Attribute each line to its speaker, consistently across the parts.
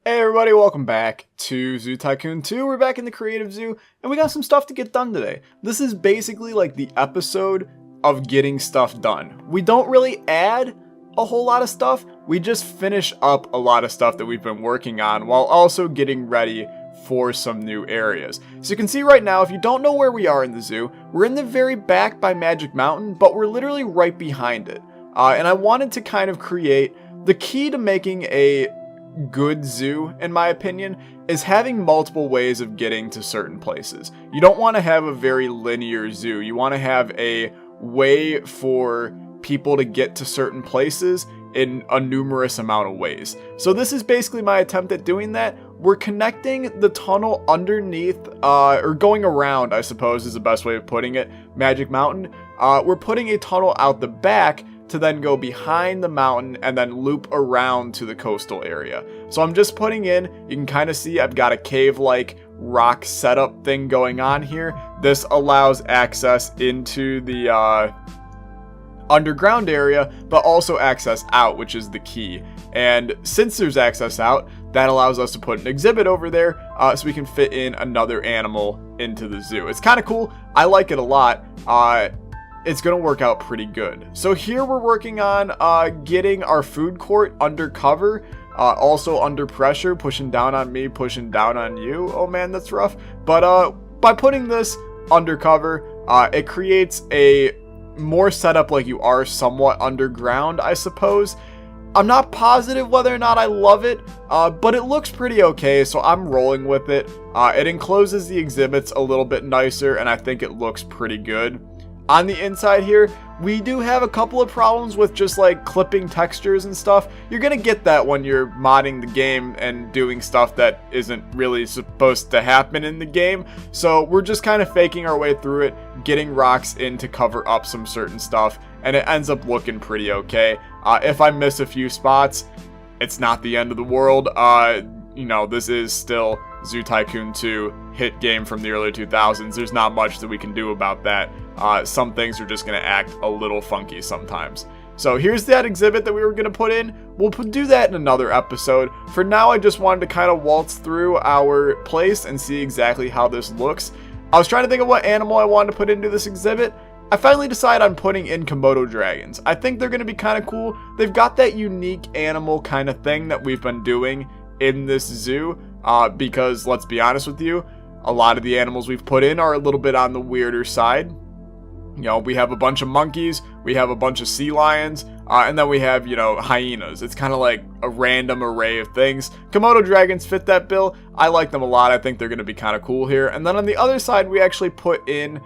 Speaker 1: Hey everybody, welcome back to Zoo Tycoon 2. We're back in the creative zoo, and we got some stuff to get done today. This is basically like the episode of getting stuff done. We don't really add a whole lot of stuff, we just finish up a lot of stuff that we've been working on while also getting ready for some new areas. So you can see right now, if you don't know where we are in the zoo, we're in the very back by Magic Mountain, but we're literally right behind it. And I wanted to kind of create the key to making a good zoo, in my opinion, is having multiple ways of getting to certain places. You don't want to have a very linear zoo. You want to have a way for people to get to certain places in a numerous amount of ways. So this is basically my attempt at doing that. We're connecting the tunnel underneath, or going around, I suppose is the best way of putting it, Magic Mountain. We're putting a tunnel out the back to then go behind the mountain and then loop around to the coastal area. So I'm just putting in, you can kind of see I've got a cave-like rock setup thing going on here. This allows access into the underground area, but also access out, which is the key. And since there's access out, that allows us to put an exhibit over there so we can fit in another animal into the zoo. It's kind of cool. I like it a lot. It's going to work out pretty good. So here we're working on getting our food court under cover, also under pressure, pushing down on me, pushing down on you. Oh man, that's rough. But by putting this under cover, it creates a more setup like you are somewhat underground, I suppose. I'm not positive whether or not I love it, but it looks pretty okay, so I'm rolling with it. It encloses the exhibits a little bit nicer, and I think it looks pretty good. On the inside here, we do have a couple of problems with just like clipping textures and stuff. You're gonna get that when you're modding the game and doing stuff that isn't really supposed to happen in the game. So we're just kind of faking our way through it, getting rocks in to cover up some certain stuff, and it ends up looking pretty okay. If I miss a few spots, it's not the end of the world. You know, this is still Zoo Tycoon 2, hit game from the early 2000s. There's not much that we can do about that. Some things are just going to act a little funky sometimes. So here's that exhibit that we were going to put in. We'll do that in another episode. For now, I just wanted to kind of waltz through our place and see exactly how this looks. I was trying to think of what animal I wanted to put into this exhibit. I finally decided on putting in Komodo dragons. I think they're going to be kind of cool. They've got that unique animal kind of thing that we've been doing in this zoo. Because let's be honest with you, a lot of the animals we've put in are a little bit on the weirder side. You know, we have a bunch of monkeys, we have a bunch of sea lions, and then we have, you know, hyenas. It's kind of like a random array of things. Komodo dragons fit that bill. I like them a lot. I think they're going to be kind of cool here. And then on the other side, we actually put in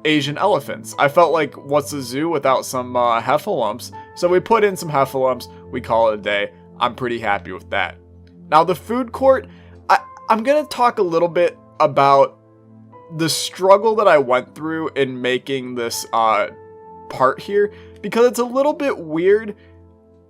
Speaker 1: Asian elephants. I felt like, what's a zoo without some heffalumps? So we put in some heffalumps. We call it a day. I'm pretty happy with that. Now, the food court, I'm going to talk a little bit about the struggle that I went through in making this part here, because it's a little bit weird.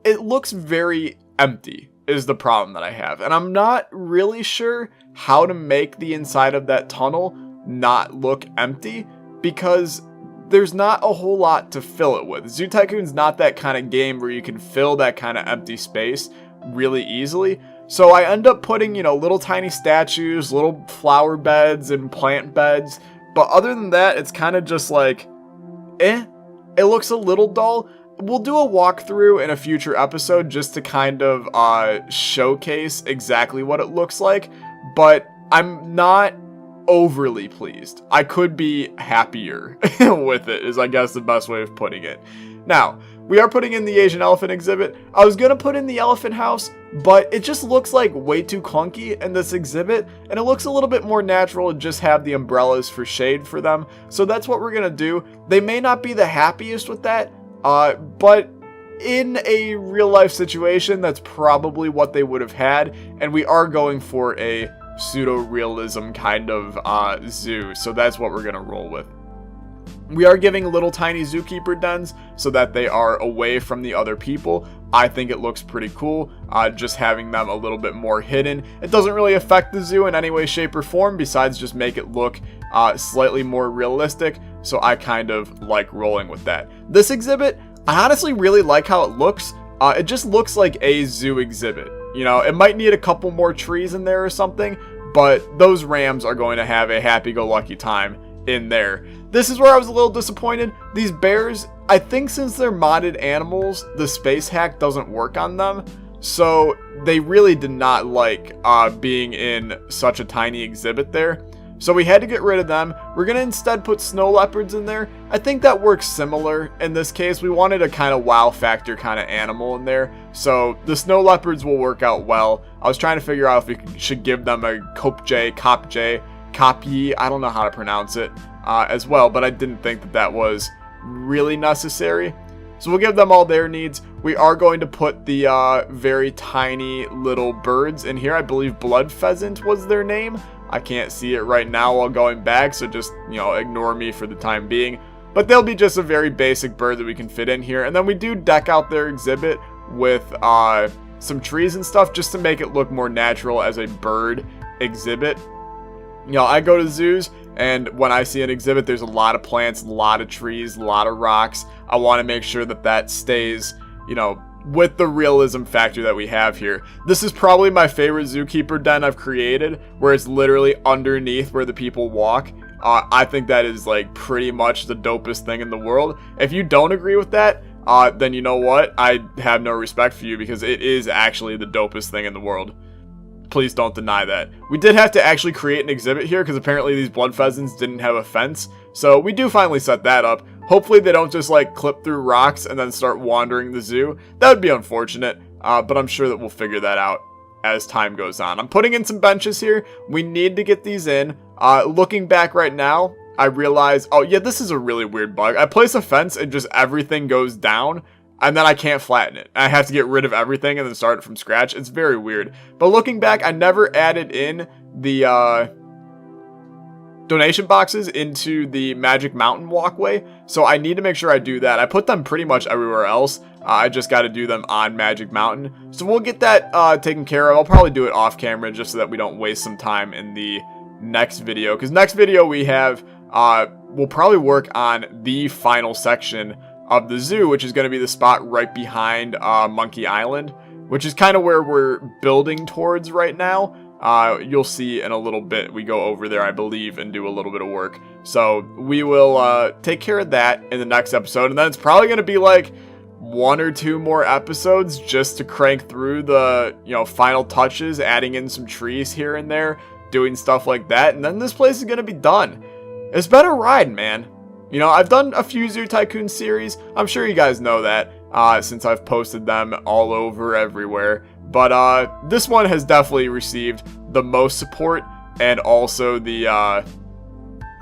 Speaker 1: It looks very empty is the problem that I have, and I'm not really sure how to make the inside of that tunnel not look empty, because there's not a whole lot to fill it with. Zoo Tycoon's not that kind of game where you can fill that kind of empty space really easily. So I end up putting, you know, little tiny statues, little flower beds and plant beds. But other than that, it's kind of just like, It looks a little dull. We'll do a walkthrough in a future episode just to kind of showcase exactly what it looks like. But I'm not overly pleased. I could be happier with it, is I guess the best way of putting it. Now, we are putting in the Asian elephant exhibit. I was going to put in the elephant house, but it just looks like way too clunky in this exhibit, and it looks a little bit more natural to just have the umbrellas for shade for them. So that's what we're going to do. They may not be the happiest with that, but in a real life situation, that's probably what they would have had, and we are going for a pseudo-realism kind of zoo, so that's what we're going to roll with. We are giving little tiny zookeeper dens so that they are away from the other people. I think it looks pretty cool, just having them a little bit more hidden. It doesn't really affect the zoo in any way, shape, or form, besides just make it look slightly more realistic, so I kind of like rolling with that. This exhibit, I honestly really like how it looks. It just looks like a zoo exhibit. You know, it might need a couple more trees in there or something, but those rams are going to have a happy-go-lucky time in there. This is where I was a little disappointed. These bears, I think since they're modded animals, the space hack doesn't work on them. So they really did not like being in such a tiny exhibit there. So we had to get rid of them. We're going to instead put snow leopards in there. I think that works similar in this case. We wanted a kind of wow factor kind of animal in there. So the snow leopards will work out well. I was trying to figure out if we should give them a kopje, kopyi, I don't know how to pronounce it as well. But I didn't think that that was really necessary. So we'll give them all their needs. We are going to put the very tiny little birds in here. I believe blood pheasant was their name. I can't see it right now while going back, so just, you know, ignore me for the time being. But they'll be just a very basic bird that we can fit in here. And then we do deck out their exhibit with some trees and stuff just to make it look more natural as a bird exhibit. You know, I go to zoos, and when I see an exhibit, there's a lot of plants, a lot of trees, a lot of rocks. I want to make sure that that stays, you know, with the realism factor that we have here. This is probably my favorite zookeeper den I've created, where it's literally underneath where the people walk. I think that is like pretty much the dopest thing in the world. If you don't agree with that, then you know what? I have no respect for you, because it is actually the dopest thing in the world. Please don't deny that. We did have to actually create an exhibit here because apparently these blood pheasants didn't have a fence. So we do finally set that up. Hopefully they don't just like clip through rocks and then start wandering the zoo. That would be unfortunate, but I'm sure that we'll figure that out as time goes on. I'm putting in some benches here. We need to get these in. Looking back right now, I realize, oh yeah, this is a really weird bug. I place a fence and just everything goes down, and then I can't flatten it. I have to get rid of everything and then start it from scratch. It's very weird. But looking back, I never added in the donation boxes into the Magic Mountain walkway, so I need to make sure I do that. I put them pretty much everywhere else. I just got to do them on Magic Mountain. So we'll get that taken care of. I'll probably do it off camera just so that we don't waste some time in the next video. Because next video we have, we'll probably work on the final section of the zoo, which is going to be the spot right behind Monkey Island, which is kind of where we're building towards right now. You'll see in a little bit we go over there, I believe, and do a little bit of work. So we will take care of that in the next episode, and then it's probably going to be like 1 or 2 more episodes just to crank through the, you know, final touches, adding in some trees here and there, doing stuff like that, and then this place is going to be done. It's been a ride, man. You know, I've done a few Zoo Tycoon series. I'm sure you guys know that since I've posted them all over everywhere. But this one has definitely received the most support, and also the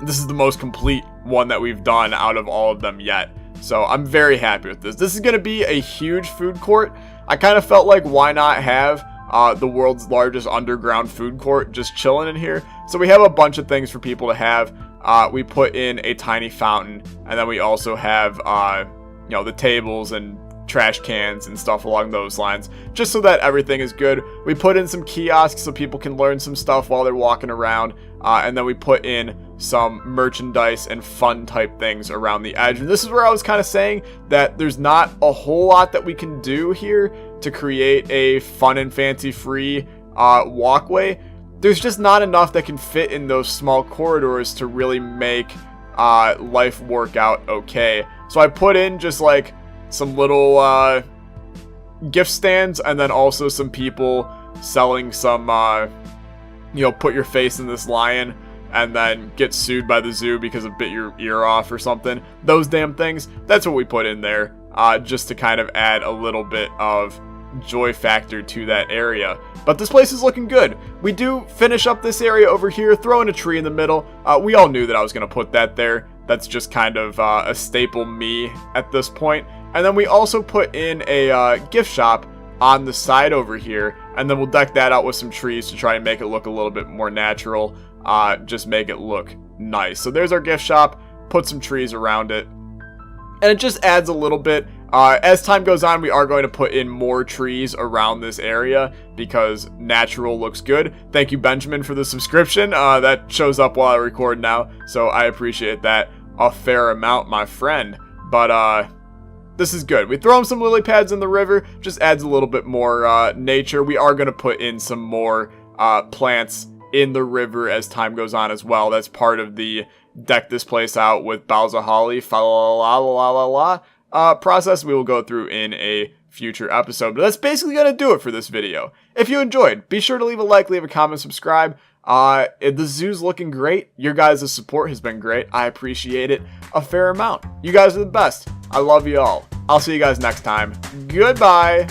Speaker 1: this is the most complete one that we've done out of all of them yet. So I'm very happy with this. This is going to be a huge food court. I kind of felt like, why not have the world's largest underground food court just chilling in here? So we have a bunch of things for people to have. We put in a tiny fountain, and then we also have you know, the tables and trash cans and stuff along those lines, just so that everything is good. We put in some kiosks so people can learn some stuff while they're walking around, and then we put in some merchandise and fun type things around the edge. And this is where I was kind of saying that there's not a whole lot that we can do here to create a fun and fancy free walkway. There's just not enough that can fit in those small corridors to really make life work out okay. So I put in just like some little gift stands, and then also some people selling some you know, put your face in this lion and then get sued by the zoo because it bit your ear off or something. Those damn things. That's what we put in there, just to kind of add a little bit of joy factor to that area. But this place is looking good. We do finish up this area over here, throw in a tree in the middle. We all knew that I was going to put that there. That's just kind of a staple me at this point. And then we also put in a gift shop on the side over here, and then we'll deck that out with some trees to try and make it look a little bit more natural, just make it look nice. So there's our gift shop, put some trees around it, and it just adds a little bit. As time goes on, we are going to put in more trees around this area because natural looks good. Thank you, Benjamin, for the subscription. That shows up while I record now, so I appreciate that a fair amount, my friend. But This is good. We throw them some lily pads in the river, just adds a little bit more nature. We are going to put in some more plants in the river as time goes on as well. That's part of the deck this place out with boughs of holly, process we will go through in a future episode. But that's basically going to do it for this video. If you enjoyed, be sure to leave a like, leave a comment, subscribe. The zoo's looking great. Your guys' support has been great. I appreciate it a fair amount. You guys are the best. I love you all. I'll see you guys next time. Goodbye.